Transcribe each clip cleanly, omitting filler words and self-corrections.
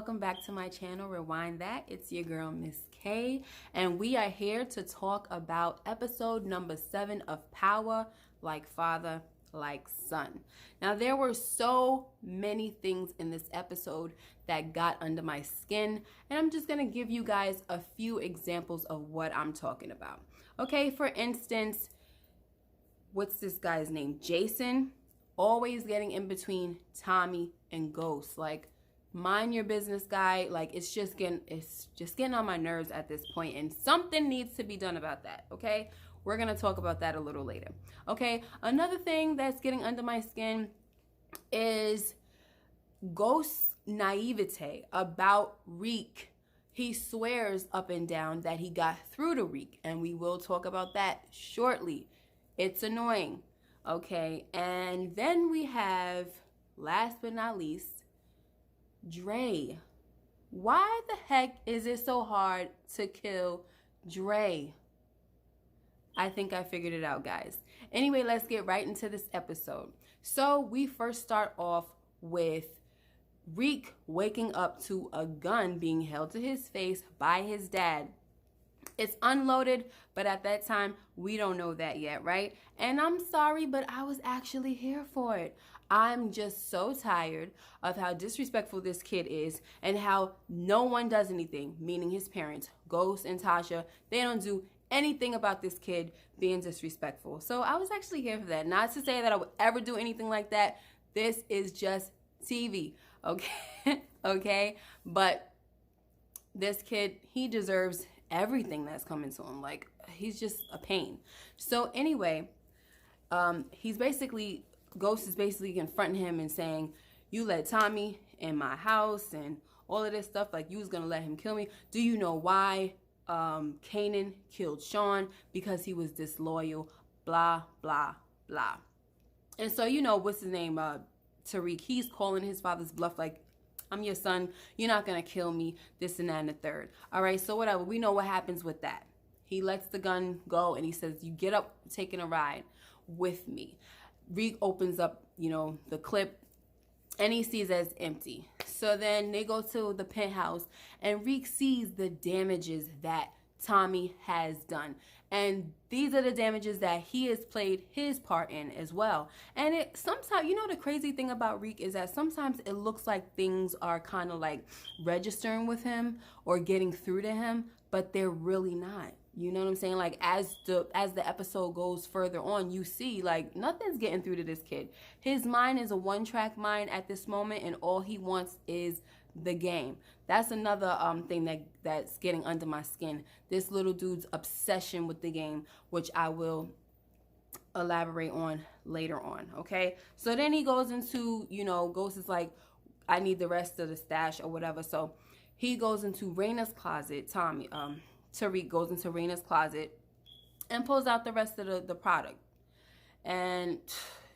welcome back to my channel, Rewind That. It's your girl, Miss K, and we are here to talk about episode number 7 of Power, Like Father, Like Son. Now, there were so many things in this episode that got under my skin, and I'm just going to give you guys a few examples of what I'm talking about. Okay, for instance, what's this guy's name? Jason, always getting in between Tommy and Ghost. Like, mind your business, guy. Like, it's just getting on my nerves at this point, and something needs to be done about that. Okay, we're gonna talk about that a little later. Okay, another thing that's getting under my skin is Ghost's naivete about Reek. He swears up and down that he got through to Reek, and we will talk about that shortly. It's annoying. Okay, and then we have, last but not least, Dre. Why the heck is it so hard to kill Dre? I think I figured it out, guys. Anyway, let's get right into this episode. So we first start off with Reek waking up to a gun being held to his face by his dad. It's unloaded, but at that time, we don't know that yet, right? And I'm sorry, but I was actually here for it. I'm just so tired of how disrespectful this kid is and how no one does anything, meaning his parents, Ghost and Tasha. They don't do anything about this kid being disrespectful. So I was actually here for that. Not to say that I would ever do anything like that. This is just TV, okay? Okay? But this kid, he deserves everything that's coming to him. Like, he's just a pain. So anyway, Ghost is basically confronting him and saying, you let Tommy in my house and all of this stuff, like you was gonna let him kill me. Do you know why Kanan killed Sean? Because he was disloyal, blah blah blah. And so, you know, what's his name, Tariq, he's calling his father's bluff, like, I'm your son, you're not gonna kill me, this and that and the third. All right, so whatever, we know what happens with that. He lets the gun go and he says, you get up, taking a ride with me. Reek opens up, you know, the clip and he sees that it's empty. So then they go to the penthouse and Reek sees the damages that Tommy has done. And these are the damages that he has played his part in as well. And it sometimes, you know, the crazy thing about Reek is that sometimes it looks like things are kind of like registering with him or getting through to him, but they're really not. You know what I'm saying? Like, as the episode goes further on, you see, like, nothing's getting through to this kid. His mind is a one-track mind at this moment, and all he wants is the game. That's another thing that's getting under my skin. This little dude's obsession with the game, which I will elaborate on later on, okay? So then he goes into, you know, Ghost is like, I need the rest of the stash or whatever. So he goes into Raina's closet. Tariq goes into Raina's closet and pulls out the rest of the product. And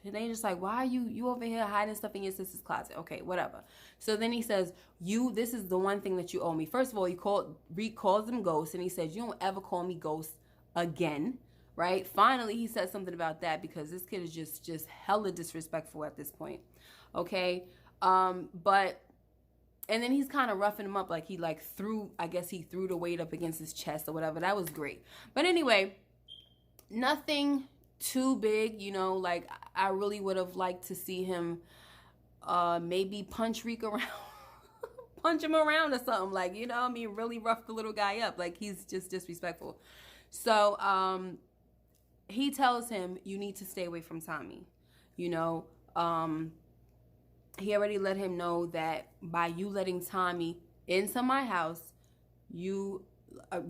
they just like, why are you over here hiding stuff in your sister's closet? Okay, whatever. So then he says, this is the one thing that you owe me. First of all, Reek calls him Ghost, and he says, you don't ever call me Ghost again, right? Finally, he says something about that because this kid is just hella disrespectful at this point, okay? And then he's kind of roughing him up, like he threw the weight up against his chest or whatever. That was great. But anyway, nothing too big, you know, like I really would have liked to see him maybe punch Reek around, punch him around or something, like, you know what I mean, really rough the little guy up, like he's just disrespectful. So he tells him, you need to stay away from Tommy, you know. He already let him know that by you letting Tommy into my house, you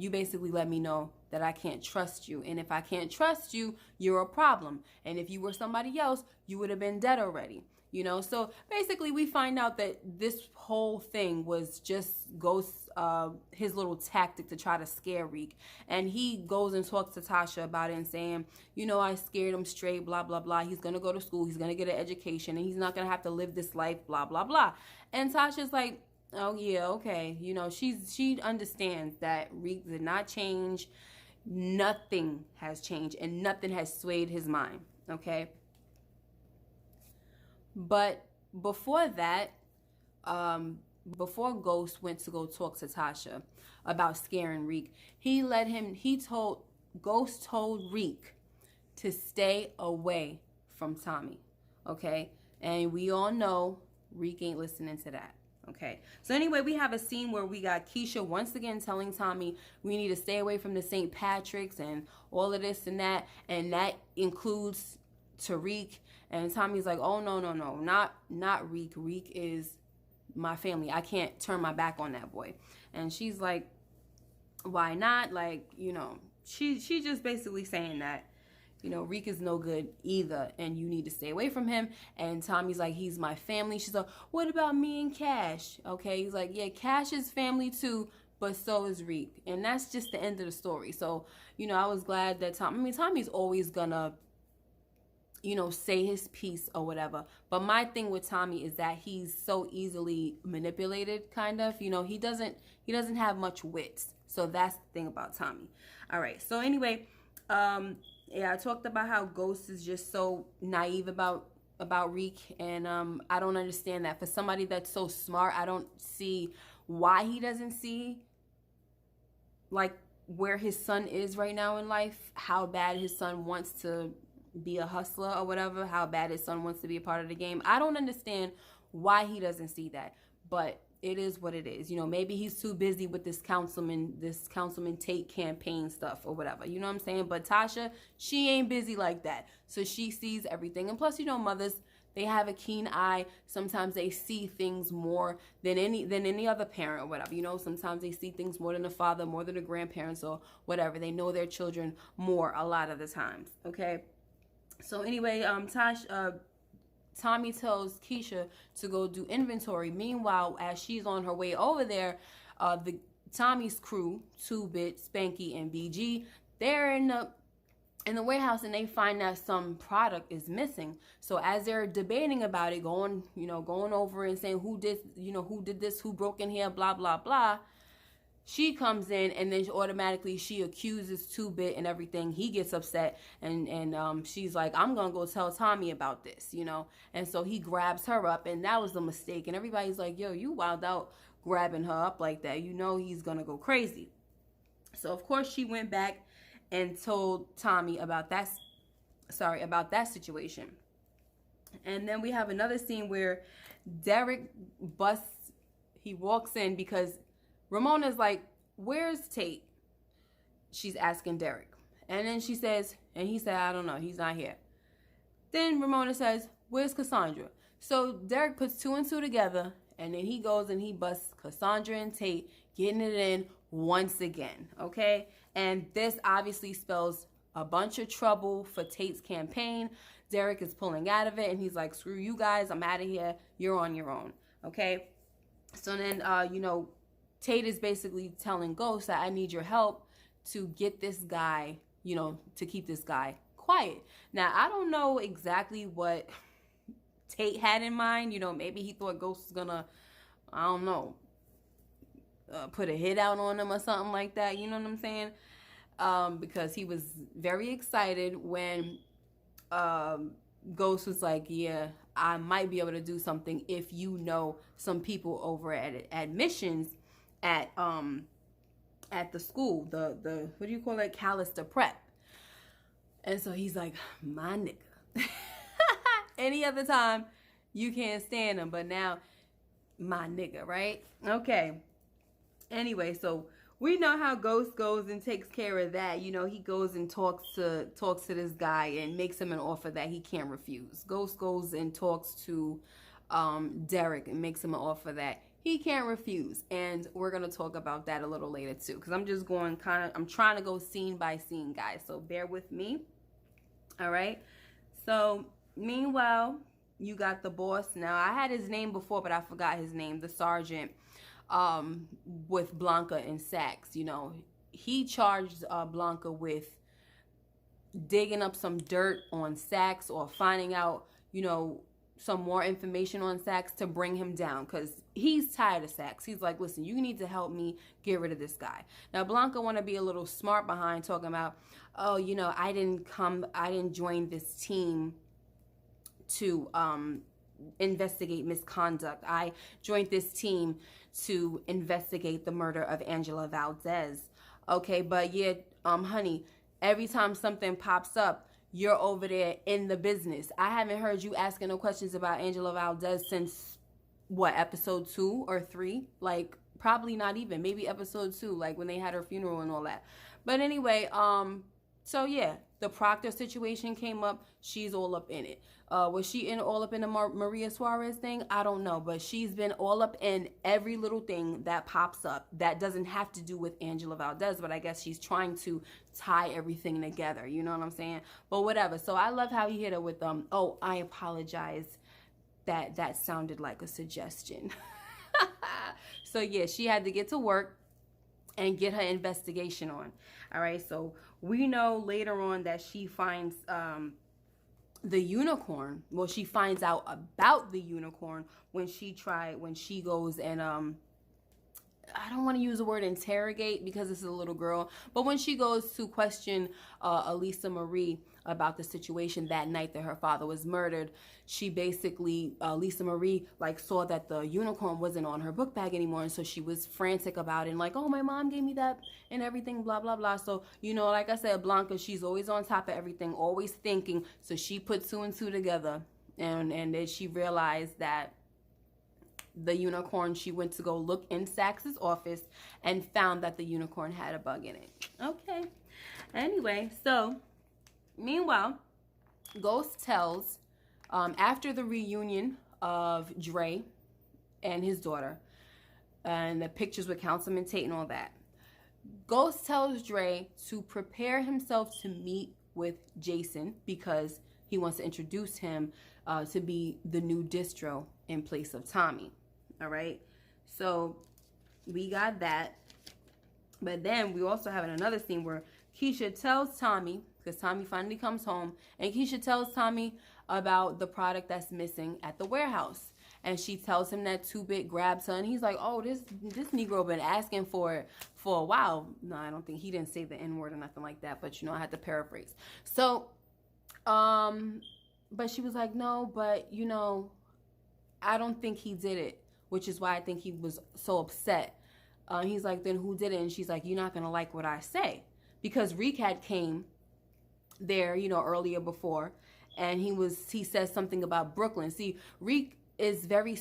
basically let me know that I can't trust you. And if I can't trust you, you're a problem. And if you were somebody else, you would have been dead already. You know, so basically we find out that this whole thing was just Ghost's, his little tactic to try to scare Reek. And he goes and talks to Tasha about it and saying, you know, I scared him straight, blah, blah, blah. He's going to go to school. He's going to get an education and he's not going to have to live this life, blah, blah, blah. And Tasha's like, oh, yeah, okay. You know, she understands that Reek did not change. Nothing has changed and nothing has swayed his mind, okay? But before that, before Ghost went to go talk to Tasha about scaring Reek, Ghost told Reek to stay away from Tommy, okay? And we all know Reek ain't listening to that, okay? So anyway, we have a scene where we got Keisha once again telling Tommy we need to stay away from the St. Patrick's and all of this and that includes Tariq. And Tommy's like, oh, no, not Reek. Reek is my family. I can't turn my back on that boy. And she's like, why not? Like, you know, she just basically saying that, you know, Reek is no good either, and you need to stay away from him. And Tommy's like, he's my family. She's like, what about me and Cash? Okay, he's like, yeah, Cash is family too, but so is Reek. And that's just the end of the story. So, you know, I was glad that Tommy's always gonna, you know, say his piece or whatever. But my thing with Tommy is that he's so easily manipulated, kind of. You know, he doesn't have much wits. So that's the thing about Tommy. All right. So anyway, yeah, I talked about how Ghost is just so naive about Reek, and I don't understand that. For somebody that's so smart, I don't see why he doesn't see like where his son is right now in life, how bad his son wants to be a hustler or whatever, how bad his son wants to be a part of the game. I don't understand why he doesn't see that, but it is what it is. You know, maybe he's too busy with this Councilman Tate campaign stuff or whatever. You know what I'm saying? But Tasha, she ain't busy like that. So she sees everything. And plus, you know, mothers, they have a keen eye. Sometimes they see things more than any other parent or whatever. You know, sometimes they see things more than a father, more than a grandparents or whatever. They know their children more a lot of the times. Okay. So anyway, Tommy tells Keisha to go do inventory. Meanwhile, as she's on her way over there, Tommy's crew, 2-Bit, Spanky, and BG, they're in the warehouse, and they find that some product is missing. So as they're debating about it, going over and saying who did this, who broke in here, blah blah blah. She comes in, and then automatically she accuses 2-Bit and everything. He gets upset, and she's like, I'm going to go tell Tommy about this, you know. And so he grabs her up, and that was a mistake. And everybody's like, yo, you wild out grabbing her up like that. You know he's going to go crazy. So, of course, she went back and told Tommy about that situation. And then we have another scene where Derek he walks in because Ramona's like, where's Tate? She's asking Derek. And then he said, I don't know, he's not here. Then Ramona says, where's Cassandra? So Derek puts 2 and 2 together, and then he goes and he busts Cassandra and Tate, getting it in once again, okay? And this obviously spells a bunch of trouble for Tate's campaign. Derek is pulling out of it, and he's like, screw you guys, I'm out of here, you're on your own, okay? So then, you know, Tate is basically telling Ghost that I need your help to get this guy, you know, to keep this guy quiet. Now, I don't know exactly what Tate had in mind. You know, maybe he thought Ghost was gonna, I don't know, put a hit out on him or something like that. You know what I'm saying? Because he was very excited when Ghost was like, yeah, I might be able to do something if you know some people over at admissions at the school, the what do you call it, Callister Prep. And so he's like, my nigga. Any other time you can't stand him, but now my nigga, right? Okay. Anyway, so we know how Ghost goes and takes care of that. You know, he goes and talks to this guy and makes him an offer that he can't refuse. Ghost goes and talks to Derek and makes him an offer that he can't refuse. And we're going to talk about that a little later too, because I'm just going I'm trying to go scene by scene, guys. So bear with me. All right. So meanwhile, you got the boss. Now, I had his name before, but I forgot his name. The sergeant with Blanca and Saxe. You know, he charged Blanca with digging up some dirt on Saxe or finding out, you know, some more information on Saxe to bring him down, because he's tired of Saxe. He's like, listen, you need to help me get rid of this guy. Now, Blanca want to be a little smart behind, talking about, oh, you know, I didn't join this team to investigate misconduct. I joined this team to investigate the murder of Angela Valdez. Okay, but yeah, honey, every time something pops up, you're over there in the business. I haven't heard you asking no questions about Angela Valdez since, what, episode 2 or 3? Like, probably not even. Maybe episode 2, like when they had her funeral and all that. But anyway, so yeah, the Proctor situation came up. She's all up in it. Was she all up in the Maria Suarez thing? I don't know. But she's been all up in every little thing that pops up that doesn't have to do with Angela Valdez. But I guess she's trying to tie everything together. You know what I'm saying? But whatever. So I love how he hit her with, oh, I apologize. That sounded like a suggestion. So yeah, she had to get to work and get her investigation on. All right, so we know later on that she finds the unicorn. Well, she finds out about the unicorn when she goes and I don't want to use the word interrogate because this is a little girl, but when she goes to question Elisa Marie about the situation that night that her father was murdered, she basically, Lisa Marie, like, saw that the unicorn wasn't on her book bag anymore, and so she was frantic about it, and like, oh, my mom gave me that and everything, blah, blah, blah. So, you know, like I said, Blanca, she's always on top of everything, always thinking, so she put 2 and 2 together, and then she realized that the unicorn, she went to go look in Saxe's office and found that the unicorn had a bug in it. Okay. Anyway, so meanwhile, Ghost tells, after the reunion of Dre and his daughter and the pictures with Councilman Tate and all that, Ghost tells Dre to prepare himself to meet with Jason because he wants to introduce him to be the new distro in place of Tommy. All right, so we got that. But then we also have another scene where Keisha tells Tommy, because Tommy finally comes home, and Keisha tells Tommy about the product that's missing at the warehouse. And she tells him that 2-Bit grabs her, and he's like, oh, this Negro been asking for it for a while. No, I don't think he didn't say the N-word or nothing like that, but you know, I had to paraphrase. So, but she was like, no, but you know, I don't think he did it, which is why I think he was so upset. He's like, then who did it? And she's like, you're not going to like what I say. Because Reek had came there, you know, earlier before, and he says something about Brooklyn. See, Reek is very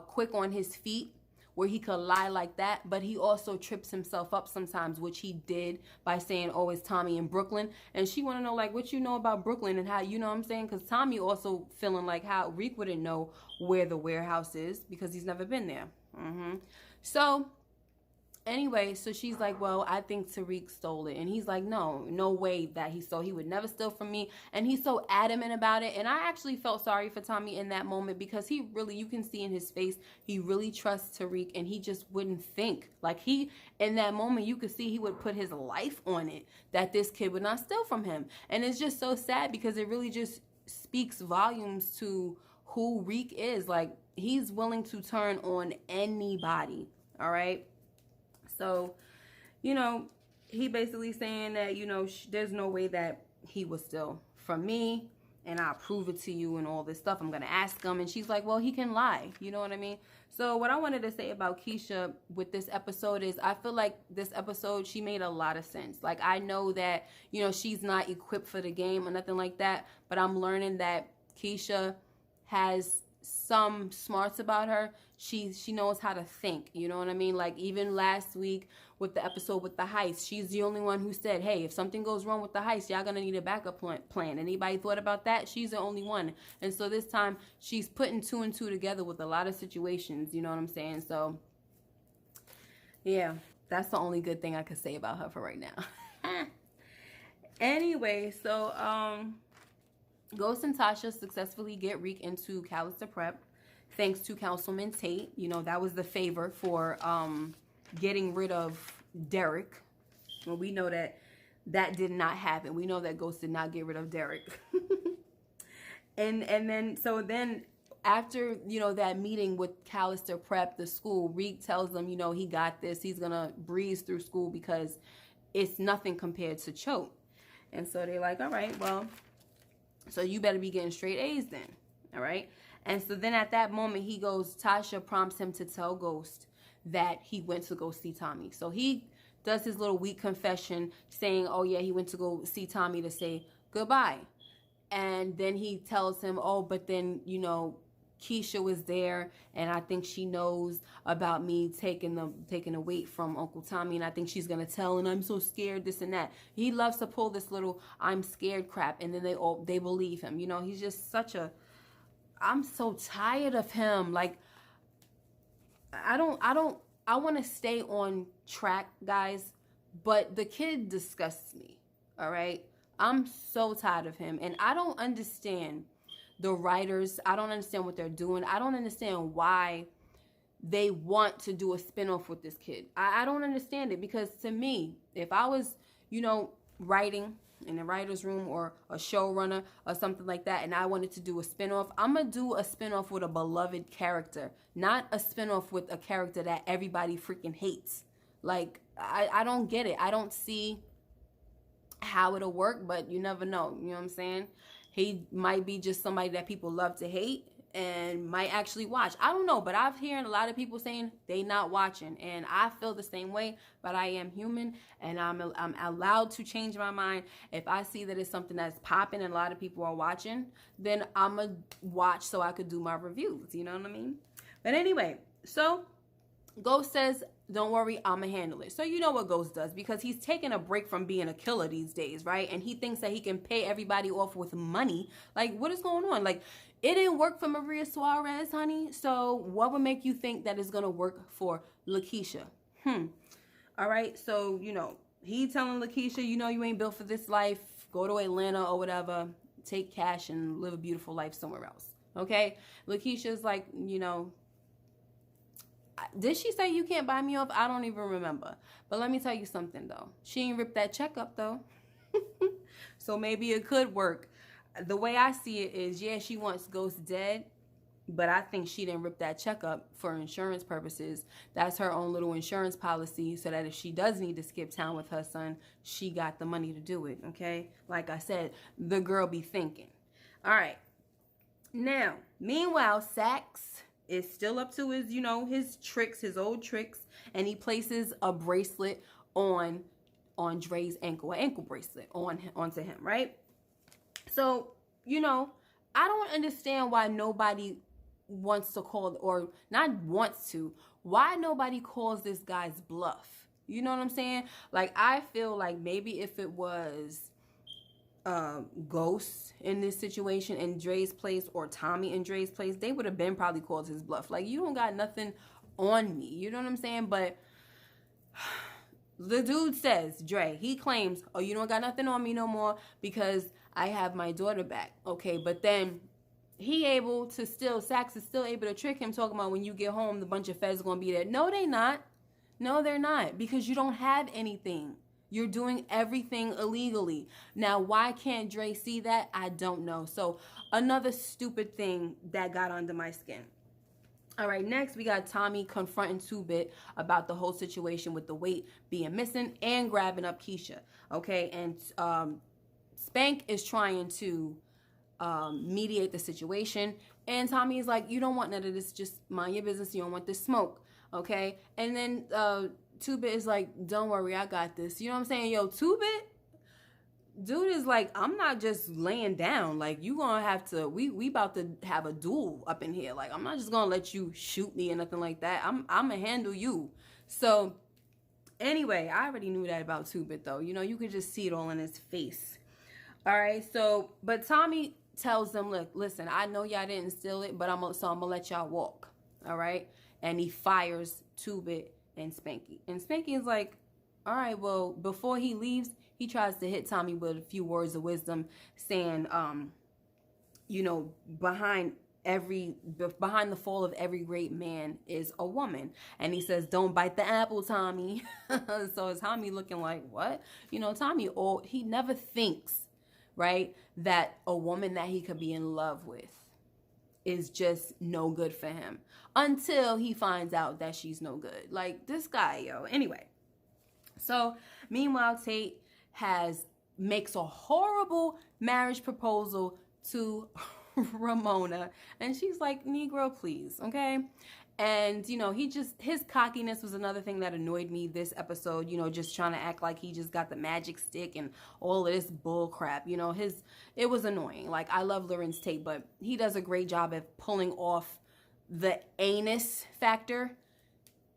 quick on his feet where he could lie like that, but he also trips himself up sometimes, which he did by saying, oh, it's Tommy in Brooklyn. And she want to know, like, what you know about Brooklyn and how, you know what I'm saying? Because Tommy also feeling like how Reek wouldn't know where the warehouse is because he's never been there. So anyway, so she's like, well, I think Tariq stole it. And he's like, no way that he stole. He would never steal from me. And he's so adamant about it. And I actually felt sorry for Tommy in that moment because he really, you can see in his face, he really trusts Tariq and he just wouldn't think. Like in that moment, you could see he would put his life on it that this kid would not steal from him. And it's just so sad because it really just speaks volumes to who Reek is. Like, he's willing to turn on anybody. All right. So, you know, he basically saying that, you know, there's no way that he was still from me and I'll prove it to you and all this stuff. I'm going to ask him. And she's like, well, he can lie. You know what I mean? So what I wanted to say about Keisha with this episode is I feel like this episode, she made a lot of sense. Like, I know that, you know, she's not equipped for the game or nothing like that, but I'm learning that Keisha has some smarts about her. She knows how to think, you know what I mean? Like, even last week with the episode with the heist, she's the only one who said, hey, if something goes wrong with the heist, y'all gonna need a backup plan. Anybody thought about that? She's the only one. And so this time she's putting 2 and 2 together with a lot of situations, you know what I'm saying? So yeah, that's the only good thing I could say about her for right now. Anyway, so Ghost and Tasha successfully get Reek into Callister Prep, thanks to Councilman Tate. You know, that was the favor for getting rid of Derek. Well, we know that did not happen. We know that Ghost did not get rid of Derek. and then after, you know, that meeting with Callister Prep, the school, Reek tells them, you know, he got this. He's going to breeze through school because it's nothing compared to Choate. And so they're like, all right, well, so you better be getting straight A's then, all right? And so then at that moment, Tasha prompts him to tell Ghost that he went to go see Tommy. So he does his little weak confession saying, oh yeah, he went to go see Tommy to say goodbye. And then he tells him, oh, but then, you know, Keisha was there, and I think she knows about me taking the weight from Uncle Tommy, and I think she's gonna tell, and I'm so scared, this and that. He loves to pull this little I'm scared crap, and then they believe him. You know, he's just such a, I'm so tired of him. Like, I want to stay on track, guys, but the kid disgusts me. All right, I'm so tired of him, and I don't understand the writers. I don't understand what they're doing. I don't understand why they want to do a spinoff with this kid. I don't understand it, because to me, if I was, you know, writing in a writer's room or a showrunner or something like that, and I wanted to do a spinoff, I'm going to do a spinoff with a beloved character, not a spinoff with a character that everybody freaking hates. Like, I don't get it. I don't see how it'll work, but you never know. You know what I'm saying? He might be just somebody that people love to hate and might actually watch. I don't know, but I've heard a lot of people saying they not watching, and I feel the same way, but I am human, and I'm allowed to change my mind. If I see that it's something that's popping and a lot of people are watching, then I'm going to watch so I could do my reviews. You know what I mean? But anyway, so Ghost says, don't worry, I'ma handle it. So you know what Ghost does, because he's taking a break from being a killer these days, right? And he thinks that he can pay everybody off with money. Like, what is going on? Like, it didn't work for Maria Suarez, honey. So what would make you think that it's gonna work for Lakeisha? All right, so, you know, he telling Lakeisha, you know, you ain't built for this life. Go to Atlanta or whatever. Take cash and live a beautiful life somewhere else. Okay? Lakeisha's like, you know, did she say you can't buy me off? I don't even remember. But let me tell you something, though. She ain't ripped that check up, though. So maybe it could work. The way I see it is, yeah, she wants Ghost dead, but I think she didn't rip that check up for insurance purposes. That's her own little insurance policy, so that if she does need to skip town with her son, she got the money to do it, okay? Like I said, the girl be thinking. All right. Now, meanwhile, Saxe is still up to his, you know, his tricks, his old tricks, and he places a bracelet on Dre's ankle, an ankle bracelet onto him, right? So, you know, I don't understand why nobody wants to call, or not wants to, why nobody calls this guy's bluff. You know what I'm saying? Like, I feel like maybe if it was Ghost in this situation in Dre's place, or Tommy in Dre's place, they would have been probably called his bluff. Like, you don't got nothing on me. You know what I'm saying? But the dude says, Dre, he claims, oh, you don't got nothing on me no more because I have my daughter back. Okay, but then Saxe is still able to trick him, talking about when you get home, the bunch of feds are going to be there. No, they not. No, they're not, because you don't have anything. You're doing everything illegally. Now, why can't Dre see that? I don't know. So, another stupid thing that got under my skin. All right, next we got Tommy confronting 2-Bit about the whole situation with the weight being missing and grabbing up Keisha. Okay, and Spank is trying to mediate the situation, and Tommy is like, you don't want none of this, just mind your business, you don't want this smoke. Okay, and then 2-Bit is like, don't worry, I got this. You know what I'm saying? Yo, 2-Bit, dude is like, I'm not just laying down. Like, you gonna have to, we about to have a duel up in here. Like, I'm not just gonna let you shoot me or nothing like that. I'm gonna handle you. So, anyway, I already knew that about 2-Bit, though. You know, you could just see it all in his face. All right, so, but Tommy tells them, look, listen, I know y'all didn't steal it, but I'm gonna let y'all walk. All right? And he fires 2-Bit and Spanky. And Spanky is like, all right, well, before he leaves, he tries to hit Tommy with a few words of wisdom, saying, you know, behind the fall of every great man is a woman. And he says, don't bite the apple, Tommy. So Tommy looking like, what? You know, Tommy, he never thinks, right, that a woman that he could be in love with is just no good for him until he finds out that she's no good. Like, this guy, yo. Anyway, so meanwhile, Tate makes a horrible marriage proposal to Ramona, and she's like, Negro, please, okay? And, you know, his cockiness was another thing that annoyed me this episode, you know, just trying to act like he just got the magic stick and all of this bull crap. You know, it was annoying. Like, I love Lorenz Tate, but he does a great job at pulling off the anus factor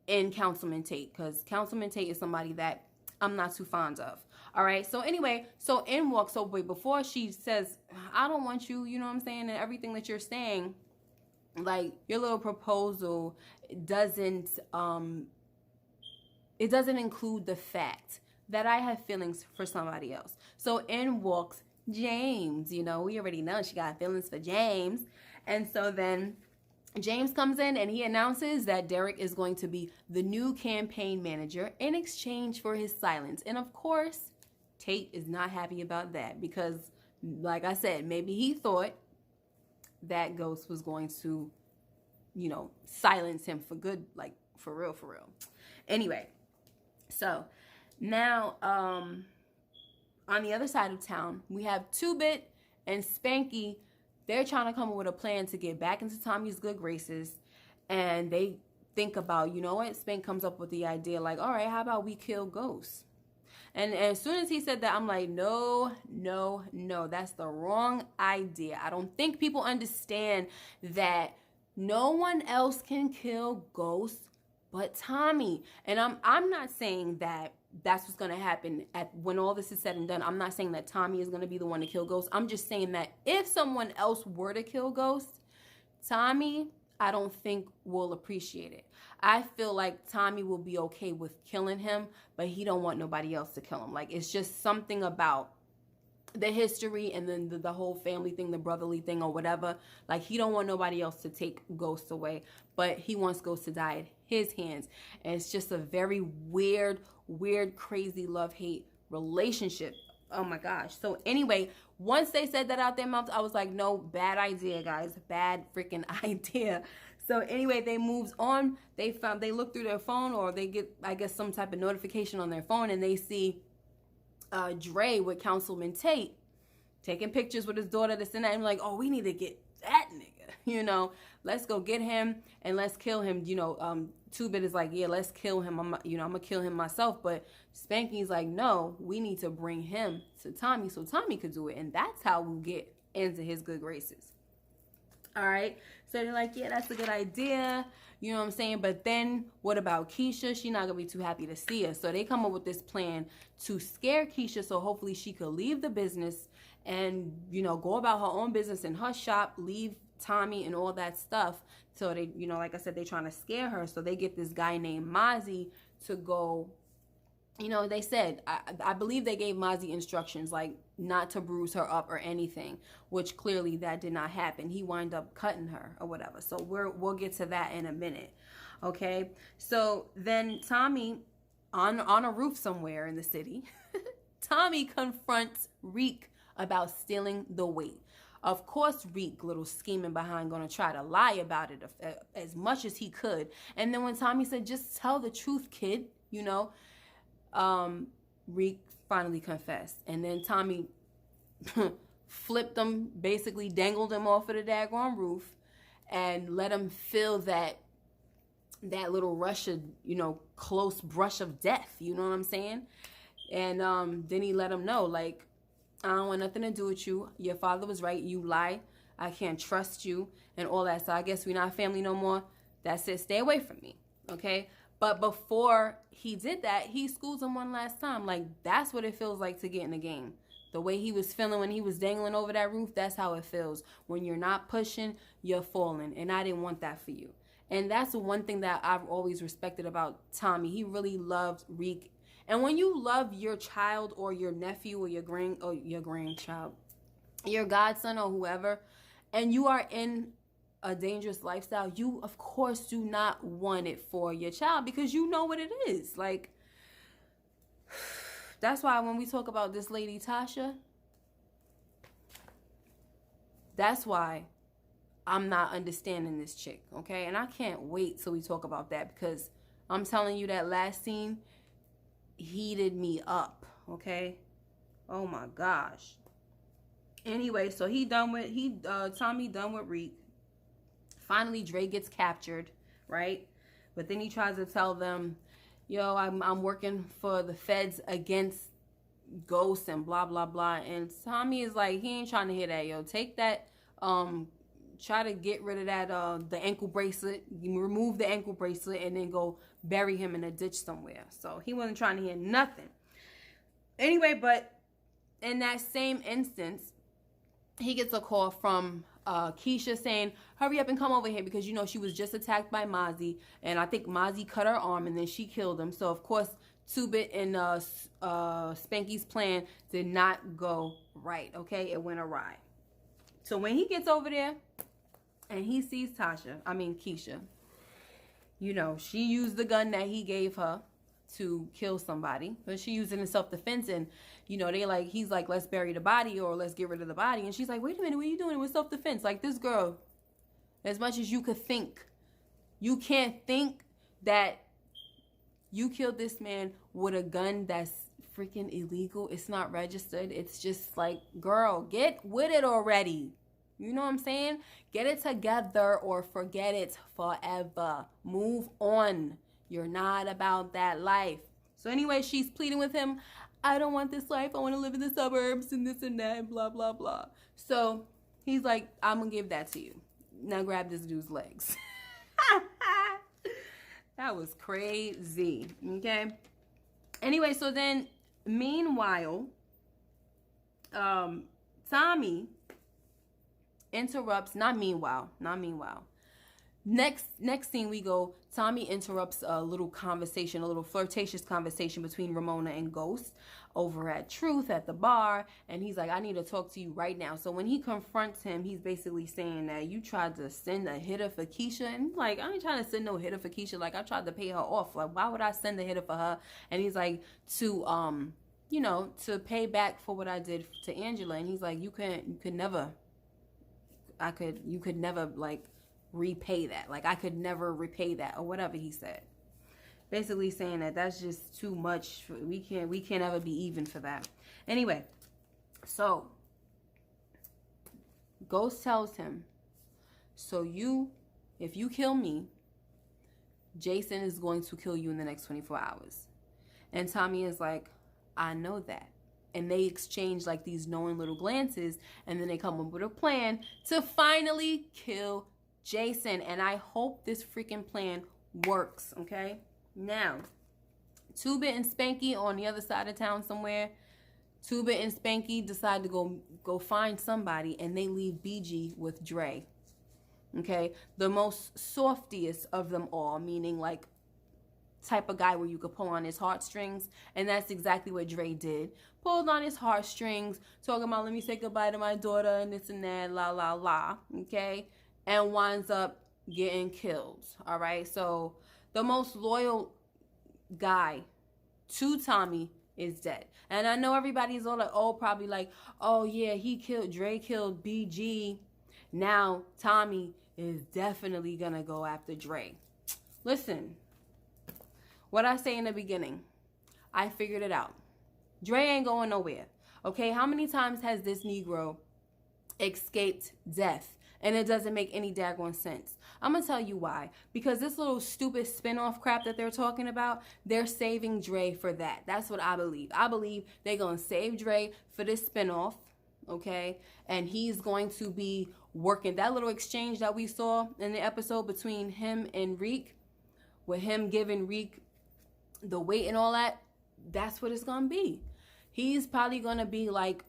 in Councilman Tate, because Councilman Tate is somebody that I'm not too fond of. All right. So anyway, so in walks Wait, before she says, I don't want you, you know what I'm saying, and everything that you're saying, like, your little proposal doesn't it doesn't include the fact that I have feelings for somebody else. So in walks James. You know, we already know she got feelings for James. And so then James comes in and he announces that Tariq is going to be the new campaign manager in exchange for his silence. And of course, Tate is not happy about that because, like I said, maybe he thought that Ghost was going to, you know, silence him for good, like for real, for real. Anyway, so now on the other side of town, we have 2-Bit and Spanky. They're trying to come up with a plan to get back into Tommy's good graces. And they think about, you know what? Spank comes up with the idea like, all right, how about we kill Ghost? And as soon as he said that, I'm like, no, no, no, that's the wrong idea. I don't think people understand that no one else can kill Ghost but Tommy. And I'm not saying that that's what's going to happen when all this is said and done. I'm not saying that Tommy is going to be the one to kill Ghost. I'm just saying that if someone else were to kill Ghost, Tommy, I don't think will appreciate it. I feel like Tommy will be okay with killing him, but he don't want nobody else to kill him. Like, it's just something about the history and then the whole family thing, the brotherly thing or whatever. Like, he don't want nobody else to take Ghost away, but he wants Ghost to die at his hands. And it's just a very weird, crazy love-hate relationship. Oh my gosh. So anyway, once they said that out their mouths, I was like, no, bad idea, guys. Bad freaking idea. So anyway, they moves on. They look through their phone, or they get, I guess, some type of notification on their phone, and they see Dre with Councilman Tate taking pictures with his daughter, this and that. And I'm like, oh, we need to get that nigga. You know, let's go get him and let's kill him. You know, 2-Bit is like, yeah, let's kill him. I'm gonna kill him myself. But Spanky's like, no, we need to bring him to Tommy so Tommy could do it, and that's how we'll get into his good graces. All right. So they're like, yeah, that's a good idea. You know what I'm saying? But then what about Keisha? She's not going to be too happy to see us. So they come up with this plan to scare Keisha so hopefully she could leave the business and, you know, go about her own business in her shop, leave Tommy and all that stuff. So they, you know, like I said, they're trying to scare her. So they get this guy named Mozzie to go. You know, they said, I believe they gave Mozzie instructions, like, not to bruise her up or anything, which clearly that did not happen. He wound up cutting her or whatever. So we'll get to that in a minute. Okay. So then Tommy, on a roof somewhere in the city, Tommy confronts Reek about stealing the weight. Of course, Reek, little scheming behind, gonna try to lie about it as much as he could. And then when Tommy said, just tell the truth, kid, you know, Reek finally confessed. And then Tommy flipped him, basically dangled him off of the daggone roof and let him feel that little rush of, you know, close brush of death. You know what I'm saying? And then he let him know, like, I don't want nothing to do with you. Your father was right. You lie. I can't trust you and all that. So I guess we're not family no more. That's it. Stay away from me. Okay? But before he did that, he schools him one last time. Like, that's what it feels like to get in the game. The way he was feeling when he was dangling over that roof, that's how it feels. When you're not pushing, you're falling. And I didn't want that for you. And that's the one thing that I've always respected about Tommy. He really loved Reek. And when you love your child or your nephew or your grandchild, your godson or whoever, and you are in a dangerous lifestyle, you of course do not want it for your child because you know what it is. Like, that's why when we talk about this lady Tasha, that's why I'm not understanding this chick, okay? And I can't wait till we talk about that because I'm telling you, that last scene heated me up, okay? Oh my gosh. Anyway, so Tommy done with Reek. Finally, Dre gets captured right? But then he tries to tell them, yo, I'm working for the feds against ghosts and blah, blah, blah. And Tommy is like, he ain't trying to hear that, yo. Take that, try to get rid of that, the ankle bracelet. You remove the ankle bracelet and then go bury him in a ditch somewhere. So he wasn't trying to hear nothing. Anyway, but in that same instance, he gets a call from Keisha saying, hurry up and come over here because, you know, she was just attacked by Mozzie. And I think Mozzie cut her arm and then she killed him. So, of course, Two-Bit and Spanky's plan did not go right, okay? It went awry. So when he gets over there and he sees Keisha, you know, she used the gun that he gave her to kill somebody, but she used it in self-defense. And, you know, he's like, let's bury the body or let's get rid of the body. And she's like, wait a minute, what are you doing with self-defense? Like, this girl, as much as you could think, you can't think that you killed this man with a gun that's freaking illegal. It's not registered. It's just like, girl, get with it already. You know what I'm saying? Get it together or forget it forever. Move on. You're not about that life. So anyway, she's pleading with him. I don't want this life. I want to live in the suburbs and this and that and blah, blah, blah. So he's like, I'm going to give that to you. Now grab this dude's legs. That was crazy. Okay. Anyway, so then meanwhile, Tommy interrupts, not meanwhile. Next scene we go, Tommy interrupts a little conversation, a little flirtatious conversation between Ramona and Ghost over at Truth at the bar. And he's like, I need to talk to you right now. So when he confronts him, he's basically saying that you tried to send a hitter for Keisha. And he's like, I ain't trying to send no hitter for Keisha. Like, I tried to pay her off. Like, why would I send a hitter for her? And he's like, to, you know, to pay back for what I did to Angela. And he's like, you could never like repay that. Like, I could never repay that, or whatever he said. Basically saying that that's just too much. We can't ever be even for that. Anyway, so Ghost tells him, so if you kill me, Jason is going to kill you in the next 24 hours. And Tommy is like, I know that. And they exchange like these knowing little glances, and then they come up with a plan to finally kill Jason. And I hope this freaking plan works, okay? Now, Two-Bit and Spanky on the other side of town somewhere. Two-Bit and Spanky decide to go find somebody, and they leave BG with Dre. Okay? The most softiest of them all, meaning like type of guy where you could pull on his heartstrings. And that's exactly what Dre did. Pulled on his heartstrings, talking about, let me say goodbye to my daughter and this and that, la, la, la. Okay? And winds up getting killed. All right? So the most loyal guy to Tommy is dead. And I know everybody's all like, probably like, oh yeah, Dre killed BG. Now Tommy is definitely gonna go after Dre. Listen, what I say in the beginning, I figured it out. Dre ain't going nowhere. Okay, how many times has this Negro escaped death? And it doesn't make any daggone sense. I'm going to tell you why. Because this little stupid spinoff crap that they're talking about, they're saving Dre for that. That's what I believe. I believe they're going to save Dre for this spinoff, okay? And he's going to be working. That little exchange that we saw in the episode between him and Reek, with him giving Reek the weight and all that, that's what it's going to be. He's probably going to be like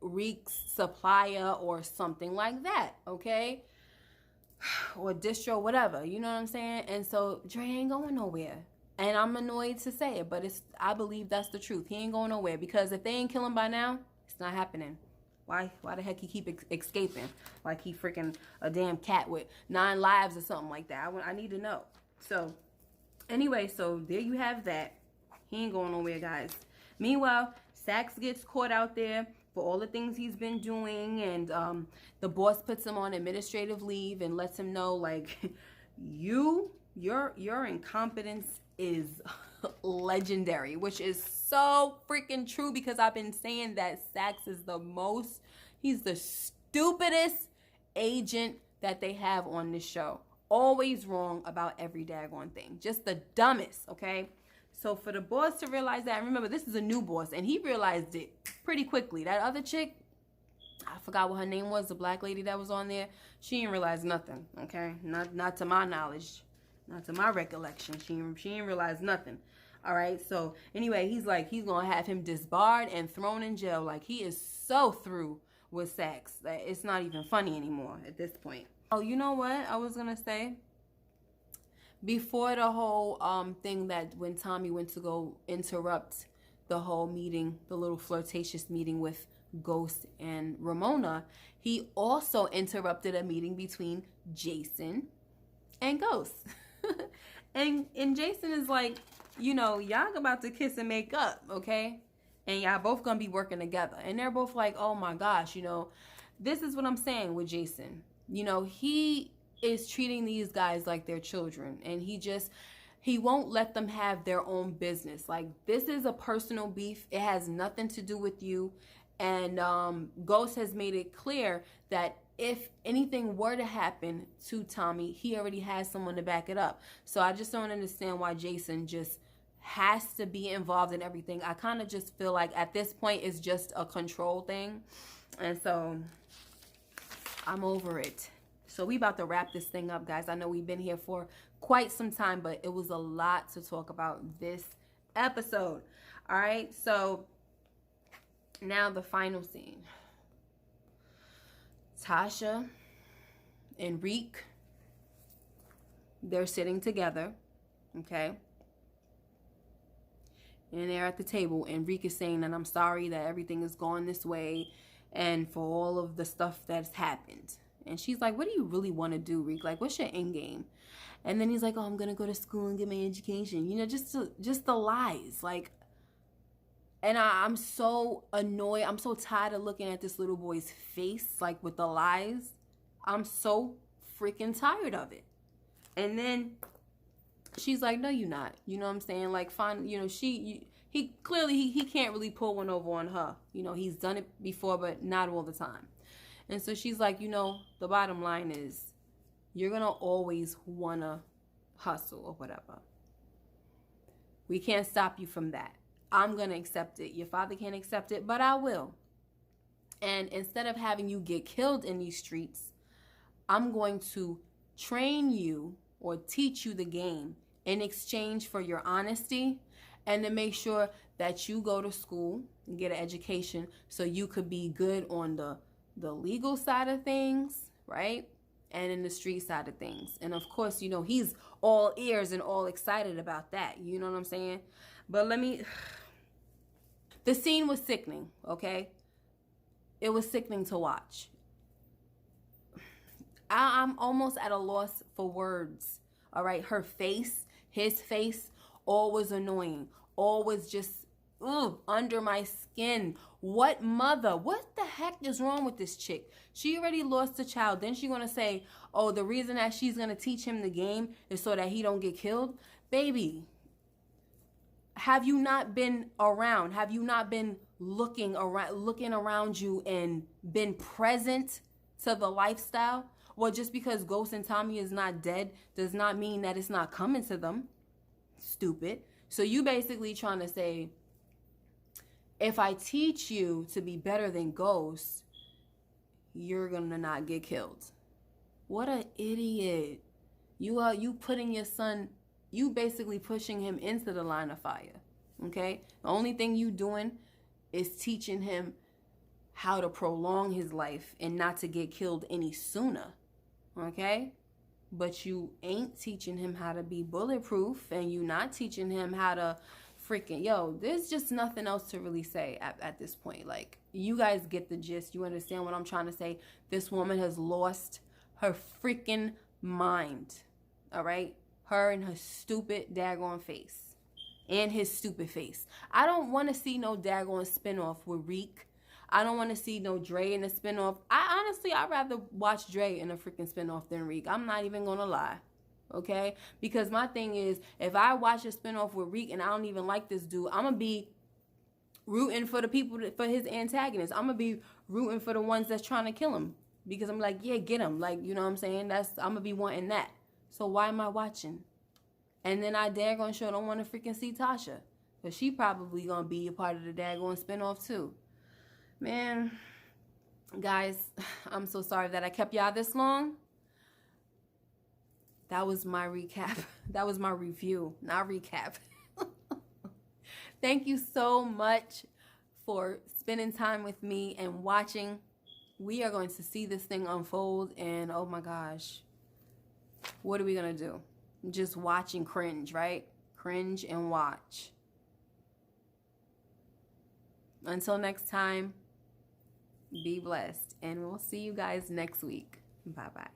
Reek's supplier or something like that, okay? Or distro, whatever, you know what I'm saying? And so Dre ain't going nowhere. And I'm annoyed to say it, but I believe that's the truth. He ain't going nowhere, because if they ain't kill him by now, it's not happening. Why the heck he keep escaping like he freaking a damn cat with 9 lives or something like that? I need to know. So anyway, so there you have that. He ain't going nowhere, guys. Meanwhile, Saxe gets caught out there for all the things he's been doing, and the boss puts him on administrative leave and lets him know, like, your incompetence is legendary, which is so freaking true, because I've been saying that Saxe is he's the stupidest agent that they have on this show. always wrong about every daggone thing. Just the dumbest, okay? So for the boss to realize that, remember, this is a new boss, and he realized it pretty quickly. That other chick, I forgot what her name was, the black lady that was on there, she didn't realize nothing, okay? Not to my knowledge, not to my recollection. She didn't realize nothing. All right, so anyway, he's going to have him disbarred and thrown in jail. Like, he is so through with Saxe that it's not even funny anymore at this point. Oh, you know what I was going to say? Before the whole thing that when Tommy went to go interrupt the whole meeting, the little flirtatious meeting with Ghost and Ramona, he also interrupted a meeting between Jason and Ghost. and Jason is like, you know, y'all about to kiss and make up, okay? And y'all both gonna be working together. And they're both like, oh my gosh, you know, this is what I'm saying with Jason. You know, he is treating these guys like they're children, and he won't let them have their own business. Like, this is a personal beef. It has nothing to do with you. And Ghost has made it clear that if anything were to happen to Tommy, he already has someone to back it up. So I just don't understand why Jason just has to be involved in everything. I kind of just feel like at this point it's just a control thing. And so I'm over it. So we about to wrap this thing up, guys. I know we've been here for quite some time, but it was a lot to talk about this episode. All right, so now the final scene. Tasha and Reek, they're sitting together, okay? And they're at the table, and Reek is saying that I'm sorry that everything is going this way and for all of the stuff that's happened. And she's like, what do you really want to do, Reek? Like, what's your end game? And then he's like, oh, I'm going to go to school and get my education. You know, just the lies. Like, and I'm so annoyed. I'm so tired of looking at this little boy's face, like, with the lies. I'm so freaking tired of it. And then she's like, no, you're not. You know what I'm saying? Like, fine, you know, he clearly can't really pull one over on her. You know, he's done it before, but not all the time. And so she's like, you know, the bottom line is you're going to always want to hustle or whatever. We can't stop you from that. I'm going to accept it. Your father can't accept it, but I will. And instead of having you get killed in these streets, I'm going to train you or teach you the game in exchange for your honesty, and to make sure that you go to school and get an education so you could be good on the legal side of things, right? And in the street side of things. And of course, you know, he's all ears and all excited about that. You know what I'm saying? But the scene was sickening, okay? It was sickening to watch. I'm almost at a loss for words, all right? Her face, his face, all was annoying. All was just, under my skin. What mother? What the heck is wrong with this chick? She already lost a child. Then she's going to say, oh, the reason that she's going to teach him the game is so that he don't get killed? Baby, have you not been around? Have you not been looking around you and been present to the lifestyle? Well, just because Ghost and Tommy is not dead does not mean that it's not coming to them. Stupid. So you basically trying to say, if I teach you to be better than Ghost, you're gonna not get killed. What an idiot. You putting your son, you basically pushing him into the line of fire. Okay? The only thing you doing is teaching him how to prolong his life and not to get killed any sooner. Okay? But you ain't teaching him how to be bulletproof, and you not teaching him how to freaking, there's just nothing else to really say at this point. Like, you guys get the gist. You understand what I'm trying to say? This woman has lost her freaking mind. All right? Her and her stupid daggone face. And his stupid face. I don't want to see no daggone spinoff with Reek. I don't want to see no Dre in a spinoff. I'd rather watch Dre in a freaking spinoff than Reek. I'm not even going to lie. Okay? Because my thing is, if I watch a spinoff with Reek and I don't even like this dude, I'm going to be rooting for the people, for his antagonists. I'm going to be rooting for the ones that's trying to kill him. Because I'm like, yeah, get him. Like, you know what I'm saying? I'm going to be wanting that. So why am I watching? And then I daggone sure don't want to freaking see Tasha. Because she probably going to be a part of the daggone spinoff too. Man, guys, I'm so sorry that I kept y'all this long. That was my recap. That was my review, not recap. Thank you so much for spending time with me and watching. We are going to see this thing unfold, and oh my gosh, what are we going to do? Just watch and cringe, right? Cringe and watch. Until next time, be blessed, and we'll see you guys next week. Bye-bye.